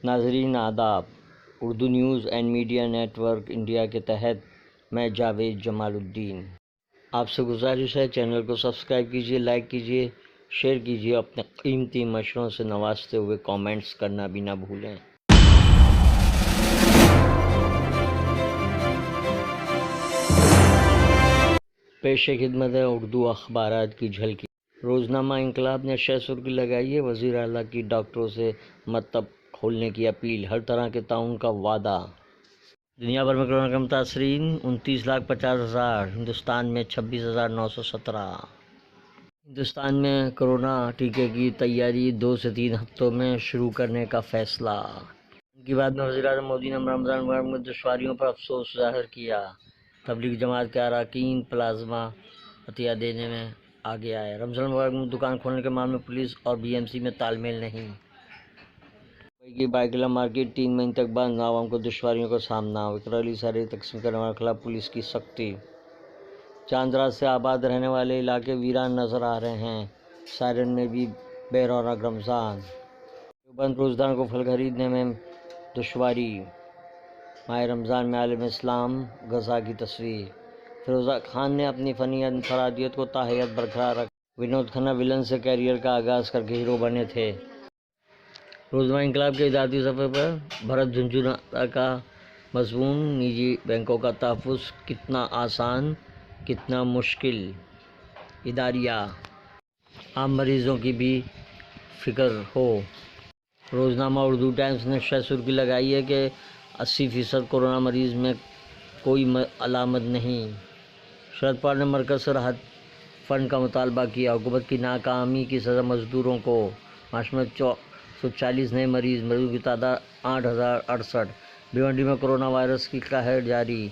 ناظرین آداب، Urdu news and media network India کے تحت میں جاوید جمال الدین آپ سے گزارش ہے چینل کو سبسکرائب کیجیے، لائک کیجیے، شیئر کیجیے، اپنے قیمتی مشوروں سے نوازتے ہوئے کامنٹس کرنا بھی نہ بھولیں۔ پیش خدمت ہے اردو اخبارات کی جھلکی۔ روزنامہ انقلاب نے شہ سرخی لگائی ہے، وزیر اعلیٰ کی ڈاکٹروں سے مکتب کھولنے کی اپیل، ہر طرح کے تعاون کا وعدہ۔ دنیا بھر میں کورونا کے متاثرین 29,50,000، ہندوستان میں 26,917۔ ہندوستان میں کورونا ٹیکے کی تیاری 2 سے 3 ہفتوں میں شروع کرنے کا فیصلہ۔ من کی بات میں وزیر اعظم مودی نے رمضان المبارک میں دشواریوں پر افسوس ظاہر کیا۔ تبلیغ جماعت کے اراکین پلازما عطیہ دینے میں آگے آئے۔ رمضان المبارک میں دکان کھولنے کے معاملے میں پولیس اور بی ایم سی میں تال میل نہیں۔ ممبئی کی بائکلا مارکیٹ 3 مہینے تک بند، عوام کو دشواریوں کا سامنا۔ وکرالی ساری تقسیم کرنے والوں کے خلاف پولیس کی سختی۔ چاند رات سے آباد رہنے والے علاقے ویران نظر آ رہے ہیں، سائرن میں بھی بے رونق رمضان۔ دیوبند روزدار کو پھل خریدنے میں دشواری۔ ماہ رمضان میں عالم اسلام غزہ کی تصویر۔ فیروزہ خان نے اپنی فنی انفرادیت کو تاحیات برقرار رکھا۔ ونود کھنہ ولن سے کیریئر کا آغاز کر کے ہیرو بنے تھے۔ روزنامہ انقلاب کے ادارتی صفحے پر بھرت جھنجھنوالا کا مضمون، نجی بینکوں کا تحفظ کتنا آسان، کتنا مشکل۔ اداریہ، عام مریضوں کی بھی فکر ہو۔ روزنامہ اردو ٹائمز نے شہ سرخی لگائی ہے کہ 80% کورونا مریض میں کوئی علامت نہیں۔ شرد پوار نے مرکز سے راحت فنڈ کا مطالبہ کیا۔ حکومت کی ناکامی کی سزا مزدوروں کو۔ مہاراشٹر میں 440 نئے مریضوں کی تعداد 8,068۔ بھیونڈی میں کورونا وائرس کی قہر جاری،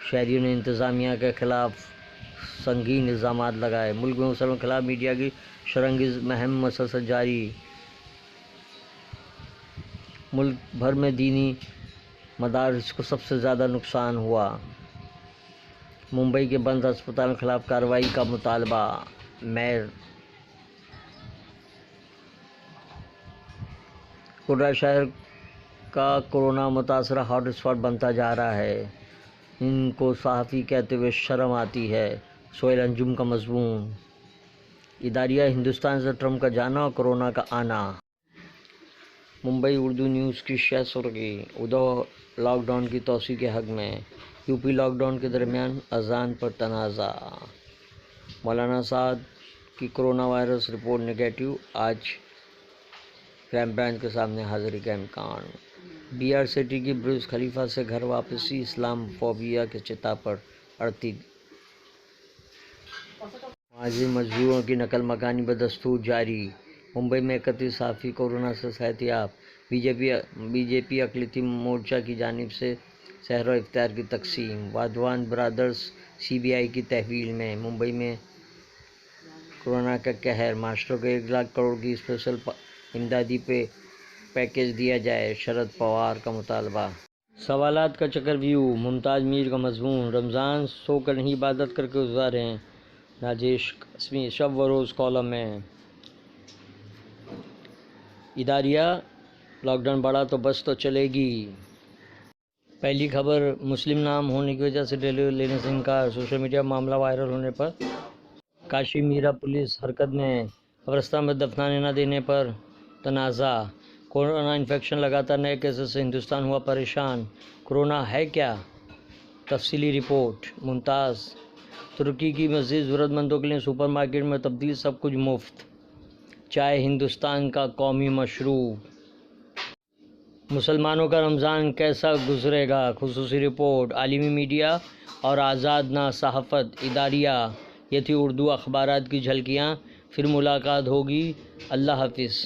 شہریوں نے انتظامیہ کے خلاف سنگین الزامات لگائے۔ ملک میں مسلمانوں کے خلاف میڈیا کی شرانگیز مہم مسلسل جاری۔ ملک بھر میں دینی مدارس کو سب سے زیادہ نقصان ہوا۔ ممبئی کے بند ہسپتالوں کے خلاف کارروائی کا مطالبہ۔ میئر کوٹڑہ شہر کا کورونا متاثرہ ہاٹ اسپاٹ بنتا جا رہا ہے، ان کو صحافی کہتے ہوئے شرم آتی ہے۔ سہیل انجم کا مضمون۔ اداریہ، ہندوستان سے ٹرمپ کا جانا اور کورونا کا آنا۔ ممبئی اردو نیوز کی شہ سرخی، ادھو لاک ڈاؤن کی توسیع کے حق میں، یو پی لاک ڈاؤن کے درمیان اذان پر تنازع۔ مولانا سعد کی کورونا وائرس رپورٹ نگیٹو، آج کرائم برانچ کے سامنے حاضری کا امکان۔ بی آر سٹی کی برج خلیفہ سے گھر واپسی، اسلام فوبیا کے چتا پر اڑتی۔ معذور مزدوروں کی نقل مکانی بدستور جاری۔ ممبئی میں 31 صحافی کورونا سے صحت یاب۔ بی جے پی اقلیتی مورچہ کی جانب سے سحر و افطار کی تقسیم۔ وادھوان برادرز سی بی آئی کی تحویل میں۔ ممبئی میں کورونا کا قہر، معاشرے کو 1 لاکھ کروڑ کی اسپیشل امدادی پیکیج دیا جائے، شرد پوار کا مطالبہ۔ سوالات کا چکر ویو، ممتاز میر کا مضمون، رمضان سو کر نہیں عبادت کر کے گزاریں، راجیش قاسمی شب و روز کالم میں۔ اداریہ، لاک ڈاؤن بڑھا تو بس تو چلے گی۔ پہلی خبر، مسلم نام ہونے کی وجہ سے ڈیلیوری لینے سے انکار، سوشل میڈیا معاملہ وائرل ہونے پر کاشی میرا پولیس حرکت میں۔ قبرستان میں دفنانے نہ دینے پر تنازع۔ کورونا انفیکشن، لگاتار نئے کیسز سے ہندوستان ہوا پریشان، کورونا ہے کیا؟ تفصیلی رپورٹ۔ ممتاز، ترکی کی مزید ضرورت مندوں کے لیے سپر مارکیٹ میں تبدیل، سب کچھ مفت۔ چائے ہندوستان کا قومی مشروب۔ مسلمانوں کا رمضان کیسا گزرے گا؟ خصوصی رپورٹ۔ عالمی میڈیا اور آزاد نہ صحافت۔ اداریہ، یہ تھی اردو اخبارات کی جھلکیاں، پھر ملاقات ہوگی، اللہ حافظ۔